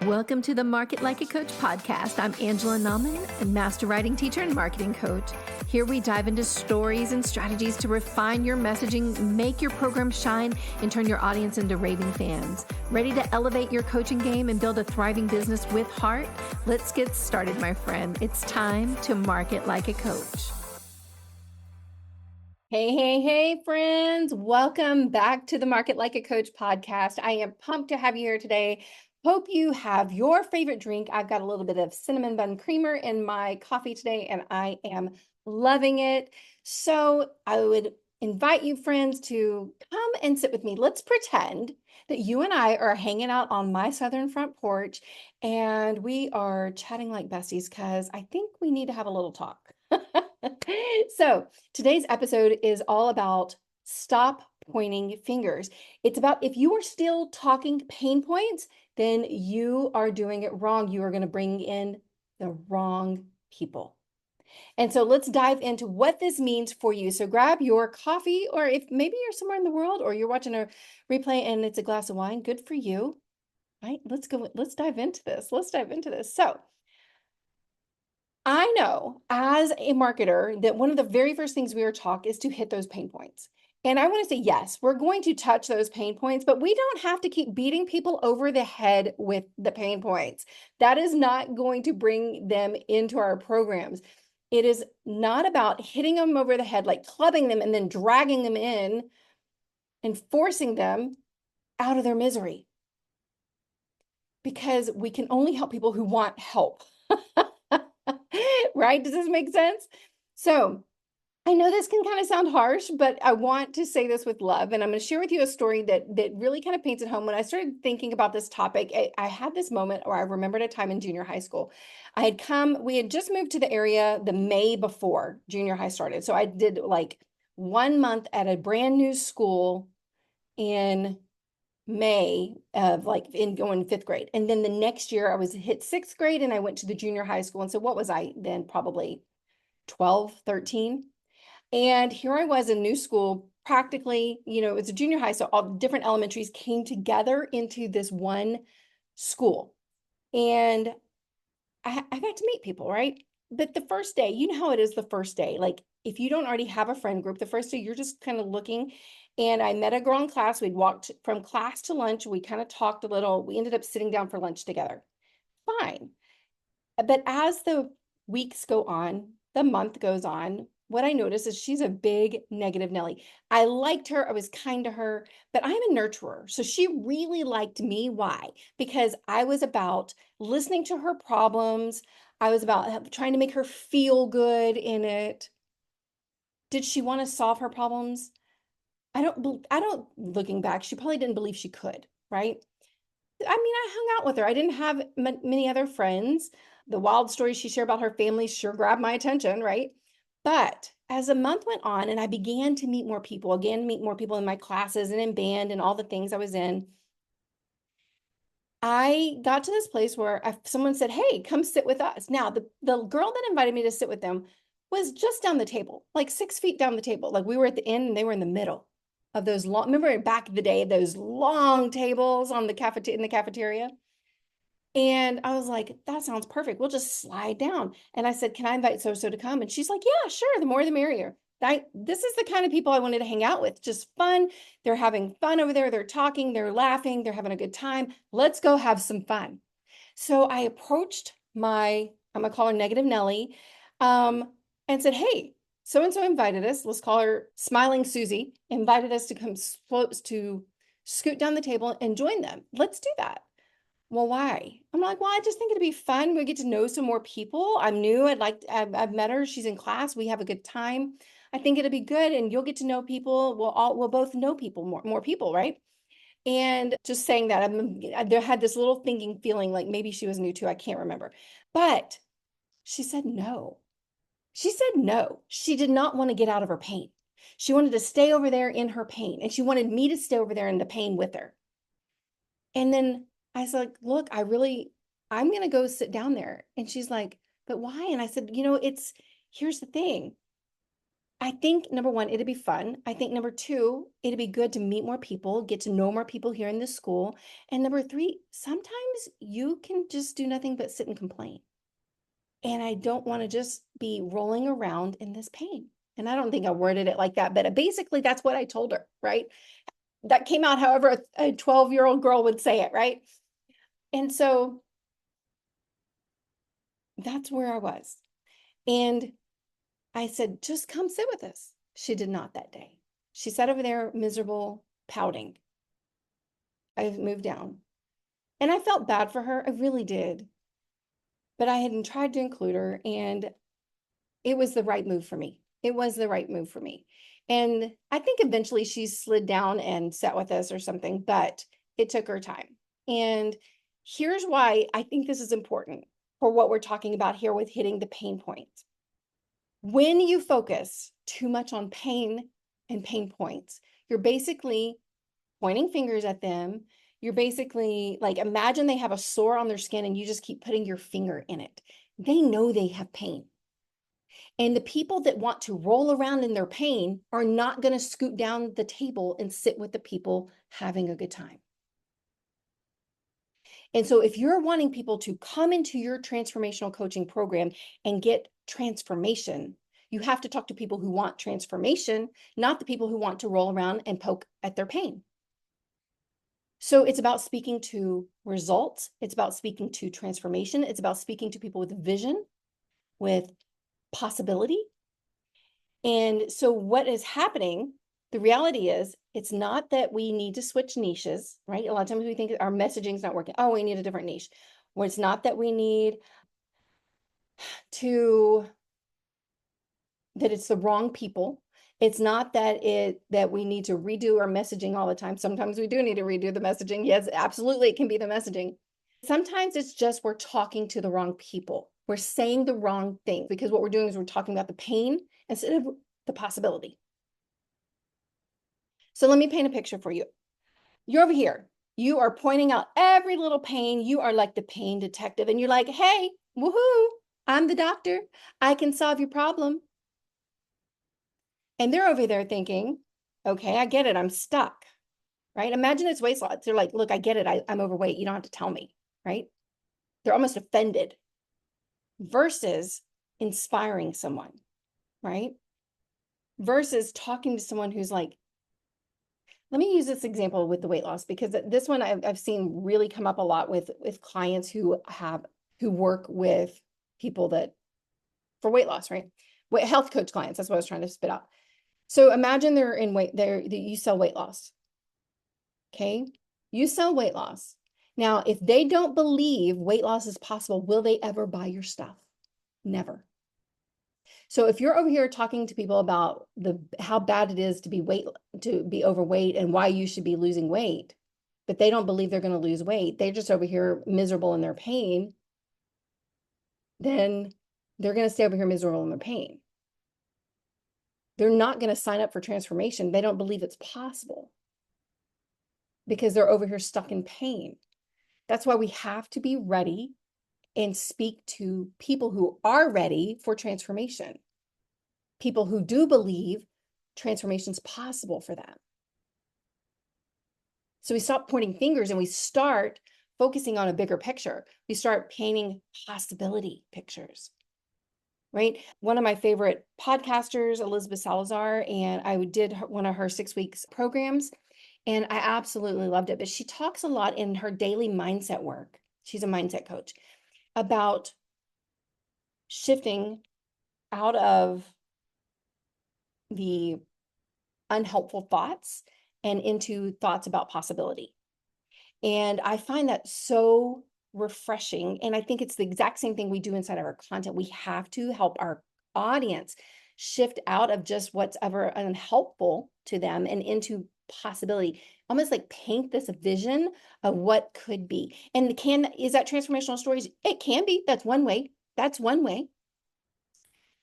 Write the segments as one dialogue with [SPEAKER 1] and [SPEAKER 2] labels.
[SPEAKER 1] Welcome to the Market Like a Coach podcast. I'm Angela Nauman, a master writing teacher and marketing coach. Here we dive into stories and strategies to refine your messaging, make your program shine, and turn your audience into raving fans. Ready to elevate your coaching game and build a thriving business with heart? Let's get started, my friend. It's time to market like a coach. Hey, friends. Welcome back to the Market Like a Coach podcast. I am pumped to have you here today. Hope you have your favorite drink. I've got a little bit of cinnamon bun creamer in my coffee today, and I am loving it. So I would invite you, friends, to come and sit with me. Let's pretend that you and I are hanging out on my southern front porch, and we are chatting like besties because I think we need to have a little talk. So today's episode is all about stop pointing fingers. It's about if you are still talking pain points, then you are doing it wrong. You are going to bring in the wrong people. And so let's dive into what this means for you. So grab your coffee, or if maybe you're somewhere in the world or you're watching a replay and it's a glass of wine, good for you. Right? Let's dive into this. So I know as a marketer that one of the very first things we are taught is to hit those pain points. And I want to say, yes, we're going to touch those pain points, but we don't have to keep beating people over the head with the pain points. That is not going to bring them into our programs. It is not about hitting them over the head, like clubbing them and then dragging them in and forcing them out of their misery. Because we can only help people who want help. Right? Does this make sense? So I know this can kind of sound harsh, but I want to say this with love. And I'm going to share with you a story that really kind of paints it home. When I started thinking about this topic, I had this moment where I remembered a time in junior high school. We had just moved to the area the May before junior high started. So I did like 1 month at a brand new school in May of going 5th grade. And then the next year I was hit 6th grade and I went to the junior high school. And so what was I then? Probably 12, 13. And here I was in new school, practically, it was a junior high. So all different elementaries came together into this one school. And I got to meet people, right? But the first day, you know how it is the first day. Like if you don't already have a friend group, the first day you're just kind of looking. And I met a girl in class. We'd walked from class to lunch. We kind of talked a little. We ended up sitting down for lunch together. Fine. But as the weeks go on, the month goes on, what I noticed is she's a big negative Nelly. I liked her. I was kind to her, but I'm a nurturer. So she really liked me. Why? Because I was about listening to her problems. I was about trying to make her feel good in it. Did she want to solve her problems? I don't, looking back, she probably didn't believe she could, right? I mean, I hung out with her. I didn't have many other friends. The wild stories she shared about her family sure grabbed my attention, right? But as a month went on and I began to meet more people, in my classes and in band and all the things I was in, I got to this place where someone said, hey, come sit with us. Now, the girl that invited me to sit with them was just down the table, like 6 feet down the table. Like we were at the end and they were in the middle of those long, remember back in the day, those long tables on the in the cafeteria? And I was like, that sounds perfect. We'll just slide down. And I said, can I invite so-so to come? And she's like, yeah, sure. The more, the merrier. This is the kind of people I wanted to hang out with. Just fun. They're having fun over there. They're talking, they're laughing, they're having a good time. Let's go have some fun. So I approached I'm gonna call her Negative Nelly, and said, hey, so-and-so invited us. Let's call her Smiling Susie, invited us to come to scoot down the table and join them. Let's do that. Well, why? I'm like, well, I just think it'd be fun. We get to know some more people. I'm new. I've met her. She's in class. We have a good time. I think it'd be good. And you'll get to know people. We'll both know people, more people, right? And just saying that, I had this little thinking feeling like maybe she was new too. I can't remember. But she said no. She said no. She did not want to get out of her pain. She wanted to stay over there in her pain. And she wanted me to stay over there in the pain with her. And then I was like, look, I'm going to go sit down there. And she's like, but why? And I said, here's the thing. I think number one, it'd be fun. I think number two, it'd be good to meet more people, get to know more people here in this school. And number three, sometimes you can just do nothing but sit and complain. And I don't want to just be rolling around in this pain. And I don't think I worded it like that, but basically that's what I told her, right? That came out however a 12-year-old girl would say it, right? And so that's where I was. And I said, just come sit with us. She did not that day. She sat over there miserable, pouting. I moved down. And I felt bad for her. I really did. But I hadn't tried to include her, and it was the right move for me. It was the right move for me. And I think eventually she slid down and sat with us or something, but it took her time. And here's why I think this is important for what we're talking about here with hitting the pain point. When you focus too much on pain and pain points, you're basically pointing fingers at them. You're basically like, imagine they have a sore on their skin and you just keep putting your finger in it. They know they have pain. And the people that want to roll around in their pain are not going to scoot down the table and sit with the people having a good time. And so if you're wanting people to come into your transformational coaching program and get transformation, you have to talk to people who want transformation, not the people who want to roll around and poke at their pain. So it's about speaking to results. It's about speaking to transformation. It's about speaking to people with vision, with possibility. And so what is happening, the reality is, it's not that we need to switch niches, right? A lot of times we think our messaging is not working. Oh, we need a different niche. Well, it's not that we need to, that it's the wrong people. It's not that we need to redo our messaging all the time. Sometimes we do need to redo the messaging. Yes, absolutely, it can be the messaging. Sometimes it's just we're talking to the wrong people. We're saying the wrong thing because what we're doing is we're talking about the pain instead of the possibility. So let me paint a picture for you. You're over here. You are pointing out every little pain. You are like the pain detective, and you're like, hey, woohoo, I'm the doctor. I can solve your problem. And they're over there thinking, okay, I get it. I'm stuck, right? Imagine it's weight loss. They're like, look, I get it. I'm overweight. You don't have to tell me, right? They're almost offended versus inspiring someone, right? Versus talking to someone who's like, let me use this example with the weight loss, because this one I've seen really come up a lot with clients who work with people that for weight loss, right? Health coach clients, that's what I was trying to spit out. So imagine you sell weight loss. Okay. You sell weight loss. Now, if they don't believe weight loss is possible, will they ever buy your stuff? Never. So if you're over here talking to people about how bad it is to be overweight and why you should be losing weight, but they don't believe they're going to lose weight, they're just over here miserable in their pain, then they're going to stay over here miserable in their pain. They're not going to sign up for transformation. They don't believe it's possible because they're over here stuck in pain. That's why we have to be ready and speak to people who are ready for transformation. People who do believe transformation is possible for them. So we stop pointing fingers and we start focusing on a bigger picture. We start painting possibility pictures, right? One of my favorite podcasters, Elizabeth Salazar, and I did one of her 6 weeks programs, and I absolutely loved it. But she talks a lot in her daily mindset work. She's a mindset coach about shifting out of the unhelpful thoughts and into thoughts about possibility. And I find that so refreshing. And I think it's the exact same thing we do inside of our content. We have to help our audience shift out of just what's ever unhelpful to them and into possibility, almost like paint this vision of what could be. And is that transformational stories? It can be. That's one way. That's one way.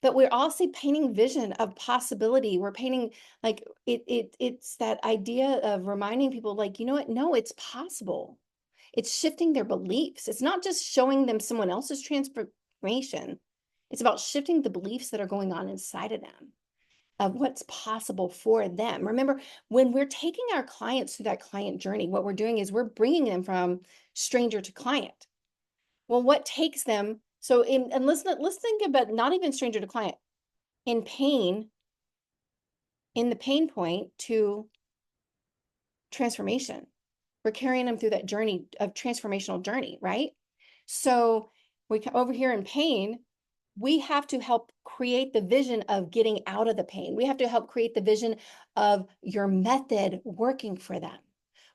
[SPEAKER 1] But we're also painting vision of possibility. We're painting like it's that idea of reminding people like, you know what? No, it's possible. It's shifting their beliefs. It's not just showing them someone else's transformation. It's about shifting the beliefs that are going on inside of them. of what's possible for them. Remember, when we're taking our clients through that client journey, what we're doing is we're bringing them from stranger to client. Well, what takes them, so and let's think about not even stranger to client, in pain, in the pain point to transformation. We're carrying them through that journey of transformational journey, right? So we over here in pain, we have to help create the vision of getting out of the pain. We have to help create the vision of your method working for them.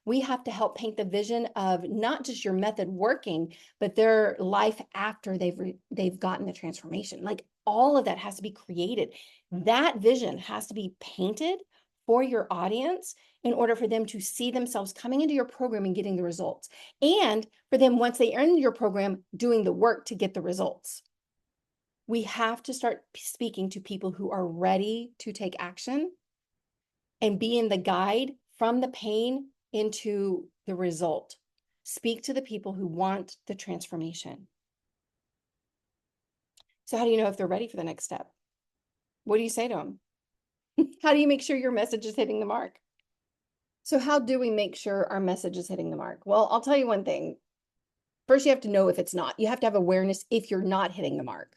[SPEAKER 1] We have to help paint the vision of not just your method working, but their life after they've gotten the transformation. Like all of that has to be created. That vision has to be painted for your audience in order for them to see themselves coming into your program and getting the results. And for them, once they are in your program, doing the work to get the results. We have to start speaking to people who are ready to take action and being the guide from the pain into the result. Speak to the people who want the transformation. So how do you know if they're ready for the next step? What do you say to them? How do you make sure your message is hitting the mark? So how do we make sure our message is hitting the mark? Well, I'll tell you one thing. First, you have to know if it's not. You have to have awareness if you're not hitting the mark.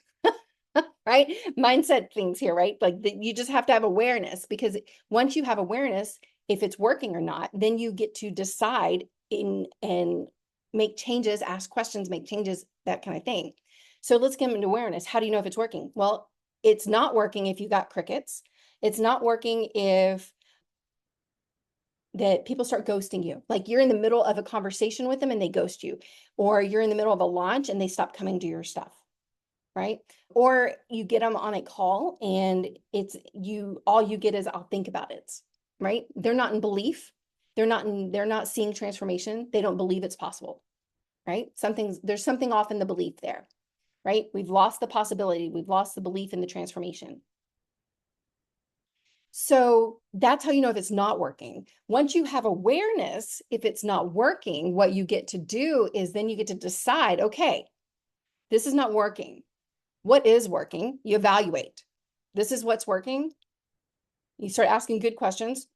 [SPEAKER 1] Right? Mindset things here, right? Like you just have to have awareness, because once you have awareness, if it's working or not, then you get to decide and make changes, ask questions, make changes, that kind of thing. So let's get into awareness. How do you know if it's working? Well, it's not working if you got crickets. It's not working if that people start ghosting you. Like you're in the middle of a conversation with them and they ghost you, or you're in the middle of a launch and they stop coming to your stuff. Right? Or you get them on a call and it's all you get is, I'll think about it, right? They're not in belief. They're not seeing transformation. They don't believe it's possible, right? There's something off in the belief there, right? We've lost the possibility. We've lost the belief in the transformation. So that's how you know if it's not working. Once you have awareness, if it's not working, what you get to do is then you get to decide, okay, this is not working. What is working? You evaluate. This is what's working. You start asking good questions.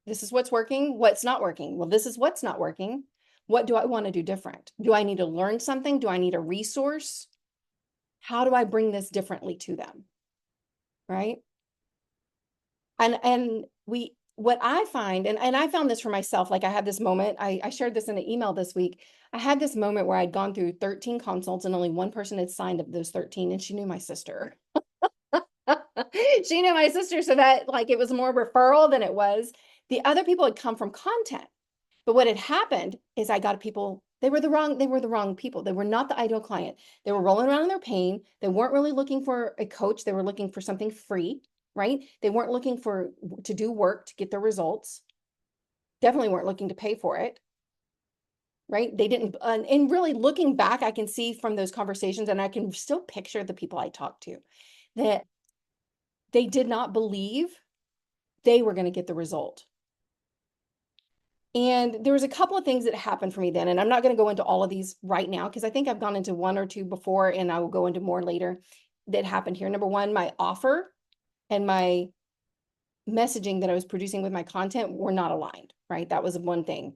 [SPEAKER 1] This is what's working. What's not working? Well, this is what's not working. What do I want to do different? Do I need to learn something? Do I need a resource? How do I bring this differently to them? Right? And what I find, and I found this for myself, like I had this moment, I shared this in an email this week. I had this moment where I'd gone through 13 consults and only one person had signed up those 13, and she knew my sister. She knew my sister, so that like it was more referral than it was. The other people had come from content. But what had happened is I got people, they were the wrong people. They were not the ideal client. They were rolling around in their pain. They weren't really looking for a coach. They were looking for something free, right? They weren't looking to do work to get their results. Definitely weren't looking to pay for it. Right? They didn't, and really looking back, I can see from those conversations, and I can still picture the people I talked to, that they did not believe they were going to get the result. And there was a couple of things that happened for me then, and I'm not going to go into all of these right now because I think I've gone into one or two before, and I will go into more later that happened here. Number one, my offer and my messaging that I was producing with my content were not aligned, right? That was one thing.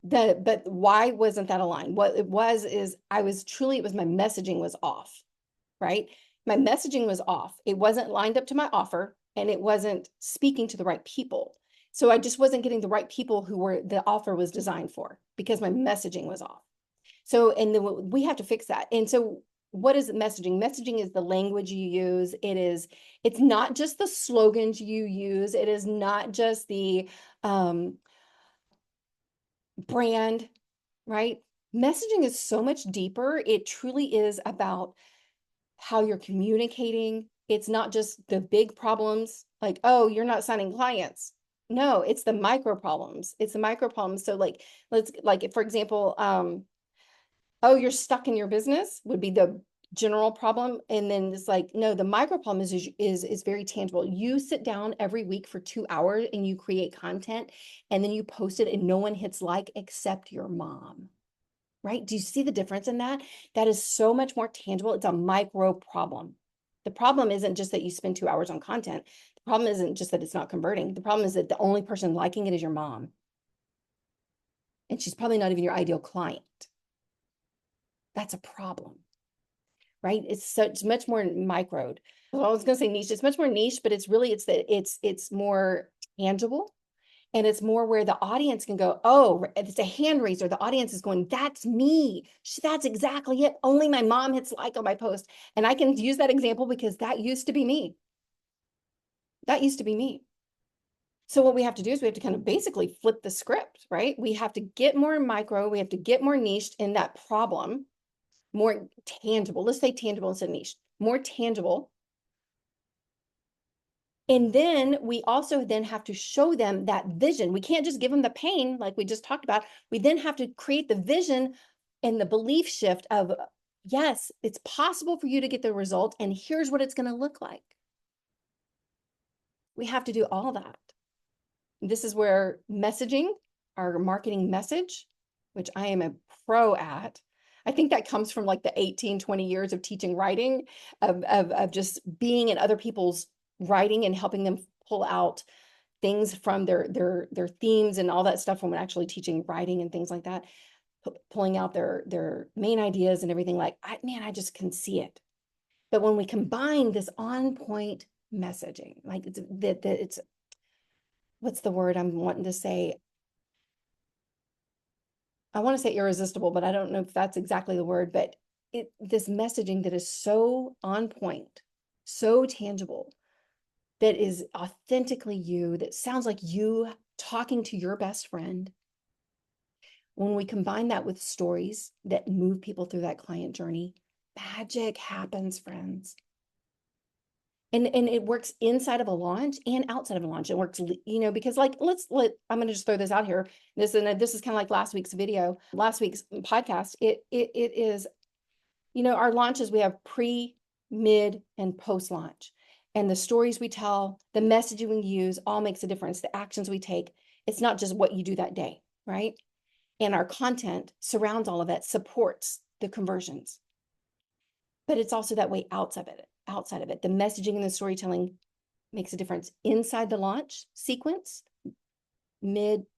[SPEAKER 1] But why wasn't that aligned? What it was is it was my messaging was off, right? My messaging was off. It wasn't lined up to my offer, and it wasn't speaking to the right people. So I just wasn't getting the right people who the offer was designed for, because my messaging was off. So, and then we have to fix that. And so what is messaging? Messaging is the language you use. It's not just the slogans you use. It is not just the brand, right? Messaging is so much deeper. It truly is about how you're communicating. It's not just the big problems like, oh, you're not signing clients. No, it's the micro problems. It's the micro problems. So like, for example, oh, you're stuck in your business would be the general problem. And then it's like, no, the micro problem is very tangible. You sit down every week for 2 hours and you create content, and then you post it and no one hits like except your mom. Right? Do you see the difference in that? That is so much more tangible. It's a micro problem. The problem isn't just that you spend 2 hours on content. The problem isn't just that it's not converting. The problem is that the only person liking it is your mom. And she's probably not even your ideal client. That's a problem, right? It's much more microed. Well, I was going to say niche. It's much more niche, but it's really, it's more tangible. And it's more where the audience can go, oh, it's a hand raiser. The audience is going, that's me. That's exactly it. Only my mom hits like on my post. And I can use that example because that used to be me. That used to be me. So what we have to do is we have to kind of basically flip the script, right? We have to get more micro. We have to get more niched in that problem, more tangible. Let's say tangible instead of niche, more tangible. And then we also then have to show them that vision. We can't just give them the pain like we just talked about. We then have to create the vision and the belief shift of, yes, it's possible for you to get the result, and here's what it's going to look like. We have to do all that. This is where messaging, our marketing message, which I am a pro at, I think that comes from like the 18, 20 years of teaching writing, of just being in other people's writing and helping them pull out things from their themes and all that stuff when we're actually teaching writing and things like that, pulling out their main ideas and everything. Like, I just can see it. But when we combine this on point messaging, like it's what's the word I'm wanting to say? I want to say irresistible, but I don't know if that's exactly the word, but this messaging that is so on point, so tangible, that is authentically you, that sounds like you talking to your best friend. When we combine that with stories that move people through that client journey, magic happens, friends. And it works inside of a launch and outside of a launch. It works, because like, I'm going to just throw this out here. This is kind of like last week's podcast. It is, our launches, we have pre, mid, and post launch. And the stories we tell, the messaging we use all makes a difference. The actions we take, it's not just what you do that day, right? And our content surrounds all of that, supports the conversions. But it's also that way outside of it. The messaging and the storytelling makes a difference inside the launch sequence,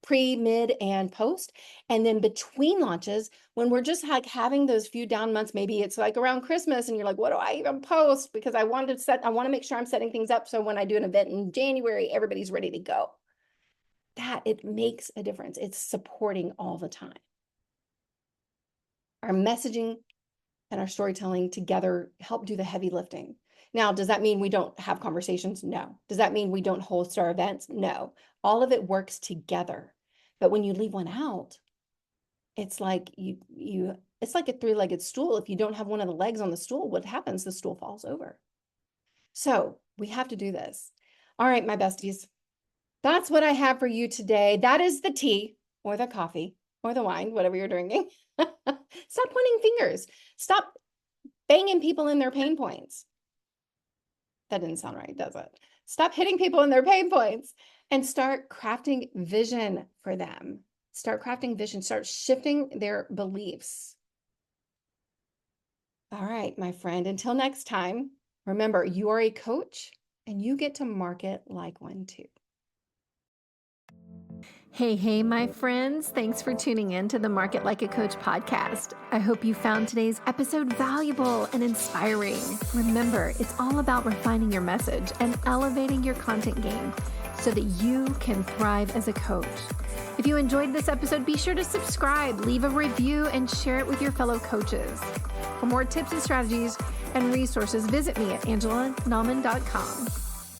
[SPEAKER 1] pre, mid, and post. And then between launches, when we're just like having those few down months, maybe it's like around Christmas and you're like, what do I even post? Because I want to make sure I'm setting things up so when I do an event in January, everybody's ready to go. That it makes a difference. It's supporting all the time. Our messaging and our storytelling together help do the heavy lifting. Now, does that mean we don't have conversations? No. Does that mean we don't host our events? No. All of it works together. But when you leave one out, it's like it's like a three-legged stool. If you don't have one of the legs on the stool, what happens? The stool falls over. So we have to do this. All right, my besties, that's what I have for you today. That is the tea or the coffee or the wine, whatever you're drinking. Stop pointing fingers. Stop banging people in their pain points. That didn't sound right, does it? Stop hitting people in their pain points and start crafting vision for them. Start crafting vision. Start shifting their beliefs. All right, my friend, until next time, remember, you are a coach and you get to market like one too.
[SPEAKER 2] Hey, my friends. Thanks for tuning in to the Market Like a Coach podcast. I hope you found today's episode valuable and inspiring. Remember, it's all about refining your message and elevating your content game so that you can thrive as a coach. If you enjoyed this episode, be sure to subscribe, leave a review, and share it with your fellow coaches. For more tips and strategies and resources, visit me at angelanauman.com.